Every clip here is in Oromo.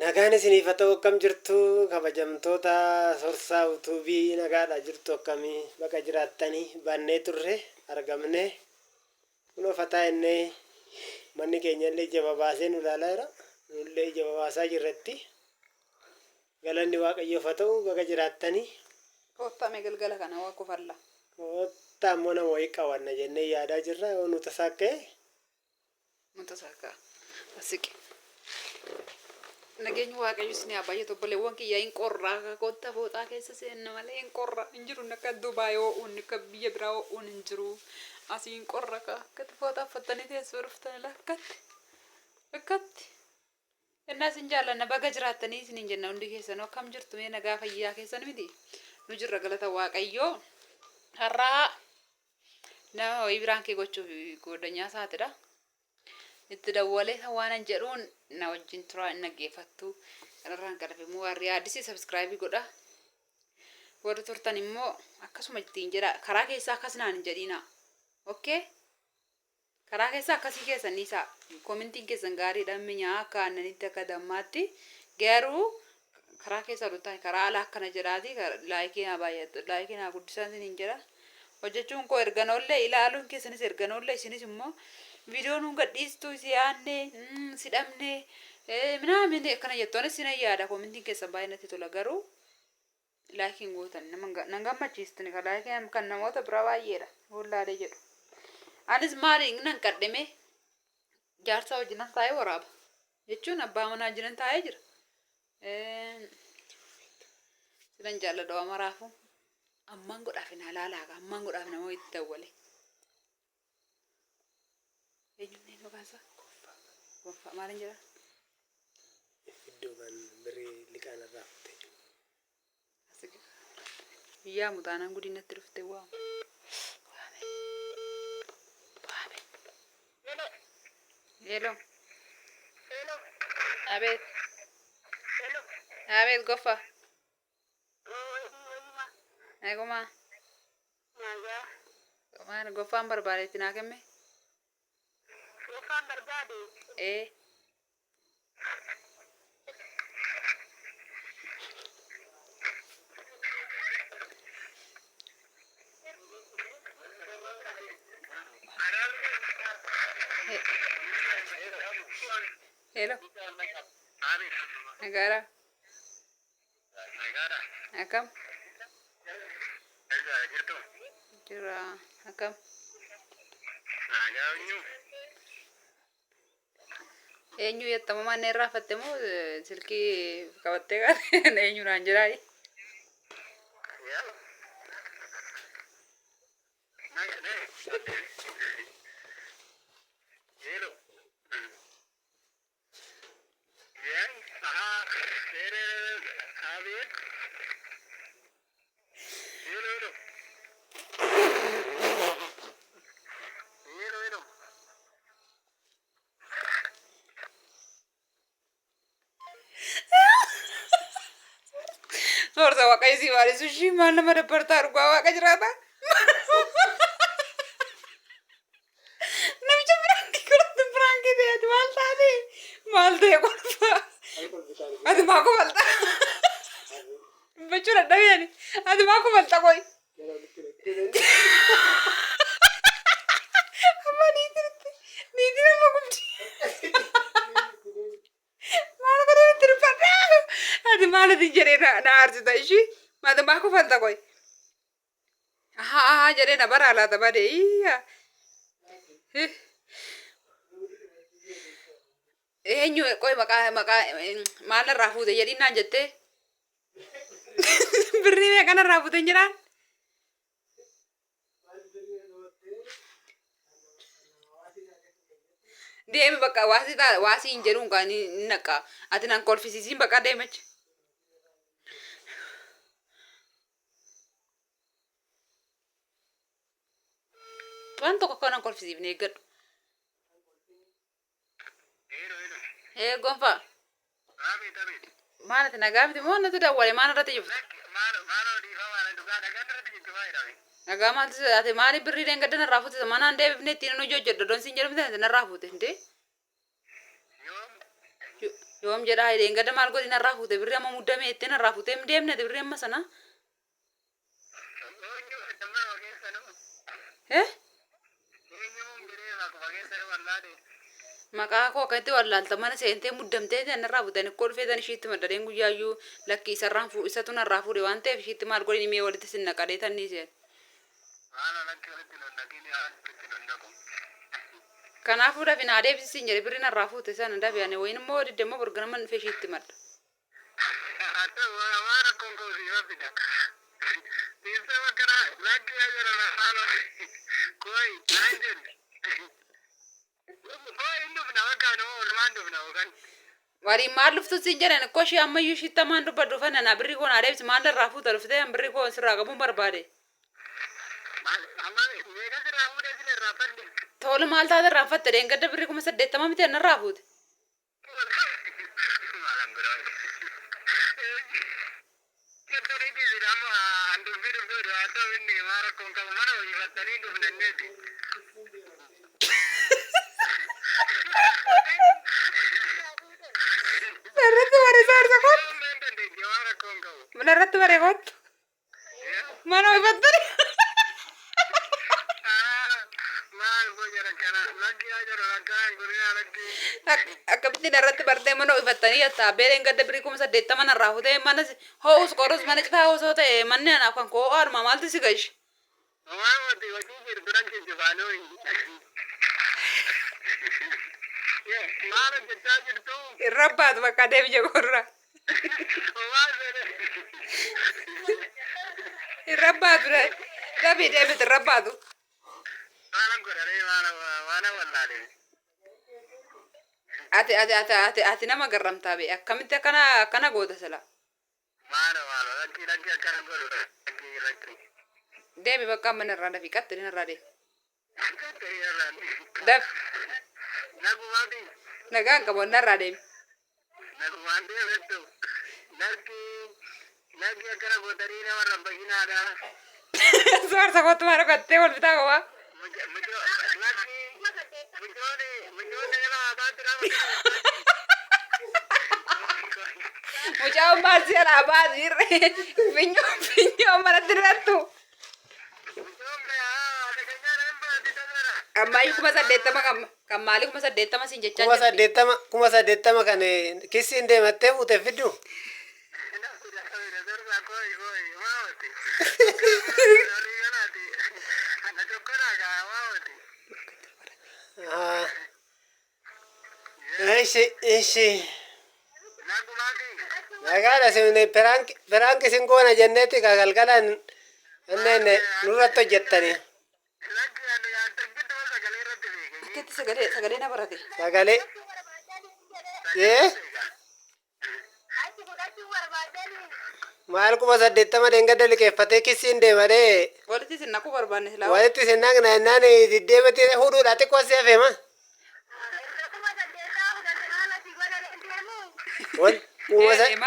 Nagaan isiniif haa ta'u akkam jirtu kabajamtoota sorsaa utuubii nagaadha jirtu akkamii bakka jiraattanii baannee turre argamne kun ofataa innee manni keenya illee ija babaasee nu ilaalaa jira nullee ija babaasaa jirratti galanni waaqayyoof haa ta'u bakka jiraattanii Koottamee galgala kana waa kofalla. koottaa ammoo nama wayii qabanna jennee yaadaa jirra yoo nu tasaaka'e Muntasaka. Asiki. Nageenyi waaqayyo isin haa baay'atu obboleewwan kiyya hin qorraa kotta fooxaa keessa seenna malee hin qorra hin jiru akka Dubaay oo'uun akka biyya biraa oo'uun hin jiru asii hin qorra akka fooxaa uffattanii teessoo dhuftanii akkatti innas hin jaallanna baga jiraattanii isin hin jenna hundi keessan akkam jirtu mee nagaa fayyaa keessan miti nu jirra galata waaqayyoo har'aa nama wayii biraan kee gochuuf godhanyaa isaatidha. Itti dawwalee waan jedhuun na wajjin tura inni dhaggeeffattu kanarraan kan hafe immoo warri addisii sabskraayibii godha warri turtan immoo akkasuma ittiin jedha karaa keessaa akkas naan hin jedhiina okkee karaa keessaa akkasii keessan isaa koomentiin keessan gaariidha minyaa akka aannanitti akka dammaatti garuu karaa keessaa dhutaan karaa alaa akkana jedhaati laayikii naa baay'atu laayikii naa guddisaan hin jedha hojjechuun koo erganoollee ilaaluun keessanis erganoollee isinis immoo Video nu gadhiistu si yaanne si dhabne minaamin akkana jettoon isin yaada koomentiin keessan baay'inatti tola garuu laakiin gootan nan gammachiistani ka laakiin kan namoota biraa baay'eedha wallaalee jedhu anis maaliin nan qaddeme jaarsa wajjinan taa'ee waraaba jechuun abbaa manaa wajjinan taa'ee jira sinan jaalladha maraafu ammaan godhaaf na laalaaga ammaan godhaaf nama itti dawwale Eenyuun eenyu kaasa? Gonfaa maaliin jira? iddoo kan birrii liqaan irraa fute Biyyaa mutaanaan guddinatti dhufte waamu. Hello. Abeet. Abeet gofa. Eeguma. Maal gofaan barbaadeetti naa kemme? Eh. Hello. Nagara. Akam. Jira. Akam. Eenyu yettama manne irraa fatte moo silkii qabattee kan eenyu naan jedhaayi. Sorsa waaqayyo si baalisu ishii maal nama dabbartaa dhugaa waaqa jiraata. Namicha biraankii ta'e ati maal taate maal ta'e kolfa ati maa kofalta bachuu dadhabiyani ati maa kofalta qoy. Amma niitiin amma gubdi. Maal godhee itti dhuffadha. Ati maalitti jedhee na aarsita ishii maata maa kofalta qoy. Haa jedhee na bara laata badee iyyaa. Eenyu qoy maqaa maal irraa fuute jedhiin naan jettee. Birrii meeqan irraa fuute hin jiraan. Deemi bakka waasii hin jedhuun kan inni naqa ati nan kolfisiisiin bakka deemachi. Waan tokko akka nan kolfisiifne eeggadhu. Gonfaa. Maal ati nagaa miti moo natti dawwale maal irratti jirtu? Nagaa maaltu ati maali birrii deengadda narraa fuute manaan deebifne ittiin nu hojjedhu doon siin jedhamte narraa fuute hinde. yoom jedhaa hidheen gada maal godhin irraa fuute birrii amma muddame ittiin irraa fuutee hin deemne birrii amma sana. Maqaa koo akkatti wallaalta mana seentee muddamtee irraa fuutanii koo dhufeetan ishiitti maddadeen guyyaayyuu lakki isarraan isatu narraa fuudhe waan ta'eef ishiitti maal godhin mee walitti sinna qadee tannii seen. Kanaafuu dafin haa deebisisin jedhe birrii narraa fuute sana dafiyane wayin immoo didde immoo borganama dhufee ishiitti madda. Waliin maal luftu siin jedhan koo ishee ammayyuu ishiitti ammaan dubbadhu fanana birrii koo naa deebisi maal irraa fuuta dhuftee birrii koo sirraa qabuun barbaade. Tolu maal taate irraa fatte deengadda birrii 80 miti ana irraa fuute. Menarratti bare kottu. Mana ifattani. Akkamitti narratti bartee mana ifattanii yatta beereen gadda birrii 80 narraa fuutee mana ho'us qorus mana cifaa osoo ta'e manni anaaf kan koo arma maaltu si gashi. Irrabbaatu bakka deebi jechuudha. Irrabbaatu Dabi deebite irrabbaatu. Ati nama garramtaa bee akkamitti akkana goota sila. Deebi bakka amma narraa dafi qaxxili narraa deebi. Daf. Nagaan qabu narraa deebi. Suarsa kottu mara kattee wal bitaa qaba. Mucaan maal si alaa baasirre finyoo mana dirrattu. Ammayyuu 80 kan maali 80 siin jechaa jirti. 80 kan kissiin deemattee fuute fiddu. Ishi. Nagara simne peranki singona jenneti kagalgalan enne nurratto jettani. Ketti sagale na barate. Sagale. Maal kuma 80 dengadda liqeeffatee kissiin deemade. Walitti sinna ku barbaanne silaa. Walitti sinna naan deemate huduudhaa xiqqoo si hafeema.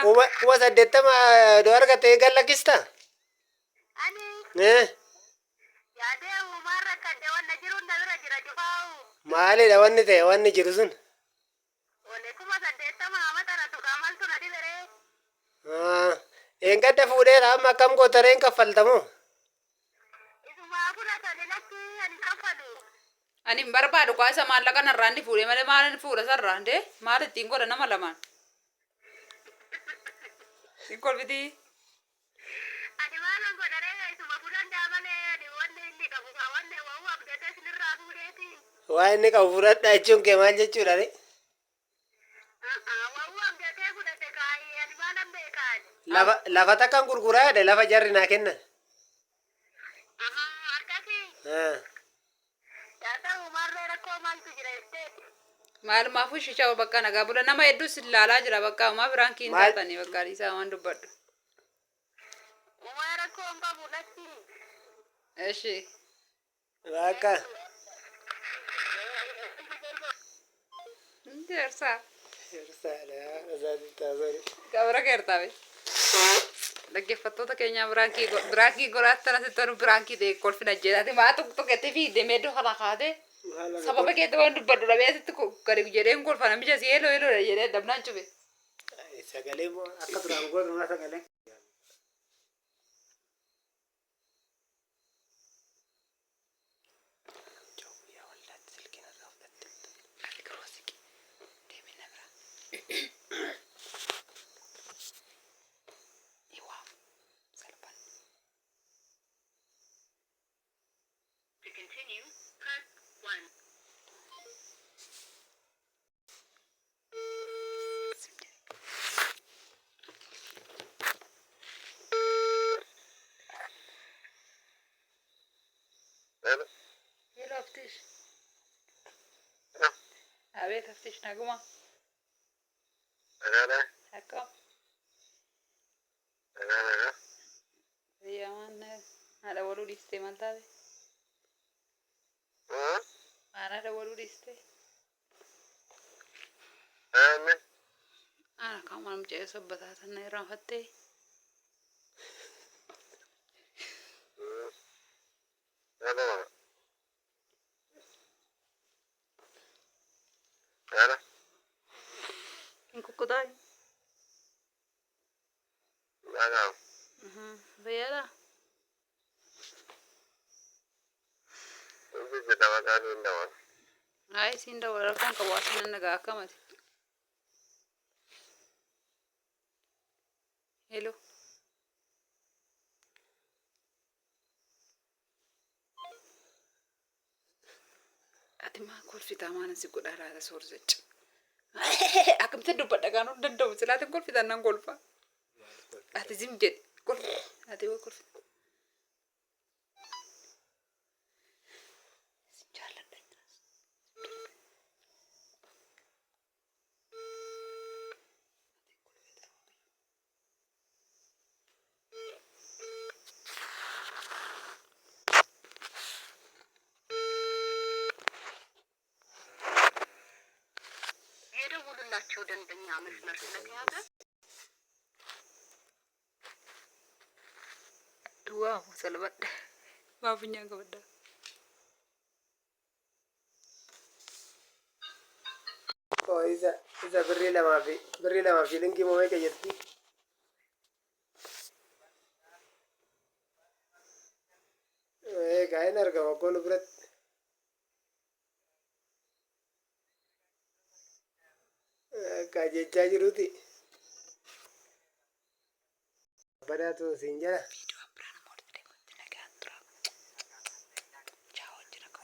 Kuma 80 do argate galla kista. Maali da wanni ta'e wanni jiru sun. Engadda fuudheera amma akkam gootareen kaffaltamoo. Ani hin barbaadu kwaasa maallaqa narraa inni fuudhee malee maal fuudha sarraa ndee maal ittiin godha nama lamaan. Hin kolfitii. Waa inni qabu fudhadhaa jechuun kee maal jechuudha re? Lafa takkan gurguraa yaade lafa jarri naa kennan. Maalumaafuu shishaa bakka nagaa bula nama hedduu si ilaalaa jira bakka uumaa biraan kiin taatanii bakka isaa waan dubbadhu. Eshi. Bakka. Jersa. Jersa Kabura keertaabe. Dhaggeeffattoota keenya biraakii godhaatan asitti wanu biraakii ta'e kolfina jedhati maa tokkotti fiidee meeddoo kana kaate sababa keetti waan dubbadhu dhabee asitti gadi jedheen kolfana micha si eeloo jedhee dabnaan cube. sagalee moo akka duraan godhuma sagalee. To continue, press 1. Hello, Aftish. Abet Aftish naguma. Akkam. Yaman ada walu diste maltabe. Ana ada walu diste. Ana kamu mce sabbatatan na rafatte. Ingku kudai. Bayara. Ay sinda wala kan kawasan naga akamat. Hello. Ati ma kolfita mana si kudara da sorzech. Akam te dubba daga no dandaw silatin kolfita nan golfa. Ati zimjet golf. Ati wo golf. የደውሉላቸው ደንበኛ መስመር ስለተያዘ Wow, salamat. Mapunya ka bada. Oh isa birrii lama fi linkii moo meeqa jetti? Egaa hin argama goonu biratti. Akka jechaa jiruuti. Badaatu siin jala. Video abra na morte de naga antra. Ciao, jira ka.